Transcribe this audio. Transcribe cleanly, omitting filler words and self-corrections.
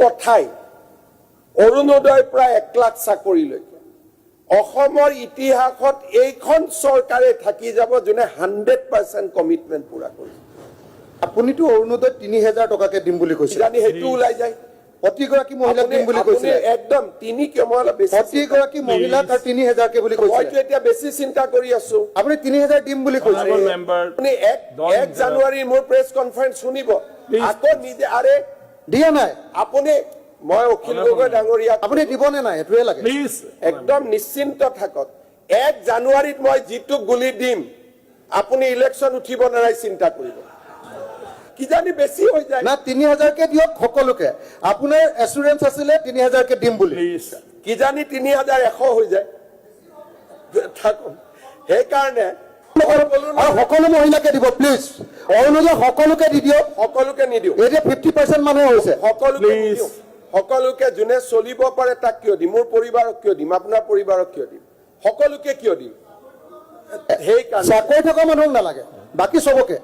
কথাই অৰুণোদয়ৰ পৰা 1 লাখ চাকৰিলৈকে অসমৰ ইতিহাসত এইখন চৰকাৰে থাকি যাব যোনে 100% কমিটমেন্ট পুৰা কৰিছে। আপুনিতো অৰুণোদয় 3000 টকাকে দিম বুলি কৈছিল, জানি হেতু ওলাই যায় প্ৰতিগৰাকী মহিলাক দিম বুলি কৈছিল, একদম 3 কেমলা বেছি প্ৰতিগৰাকী মহিলাক 3000 কে বুলি কৈছিল। মইতো এতিয়া বেছি চিন্তা কৰি আছো। আপুনি 3000 দিম বুলি কৈছিল। আপুনি 1 জানুৱাৰী মোৰ প্ৰেছ কনফাৰেন্স শুনিব, আকৌ নিজে আৰে দিয়া নাই আপুনি। মই অখিল গগৈ ডাঙৰীয়া, আপুনি দিবনে নাই এটোৱে লাগে। একদম নিশ্চিন্ত থাকক। 1 জানুৱাৰীত মই যিটো গুলি দিম আপুনি ইলেকশ্যন উঠিব নাই চিন্তা কৰিব। কিজানি বেছি হৈ যায় না 3000 কে দিয়ক সকলোকে। আপোনাৰ এসুৰেন্স আছিলে 3000 কে দিম বুলি, কিজানি 3100 হৈ যায়। থাকক সেইকাৰণে সকলো মহিলাকে দিব প্লিজ। অৰুণোদয় সকলোকে দি দিয়ক। সকলোকে নিদিও, এতিয়া 50% মানুহ হৈছে। সকলোকে নিদিও। সকলোকে যোনে চলিব পাৰে তাক কিয় দিম, মোৰ পৰিবাৰক কিয় দিম, আপোনাৰ পৰিবাৰক কিয় দিম, সকলোকে কিয় দিম। সেইকাৰণে চাকৰি থকা মানুহক নালাগে, বাকী চবকে।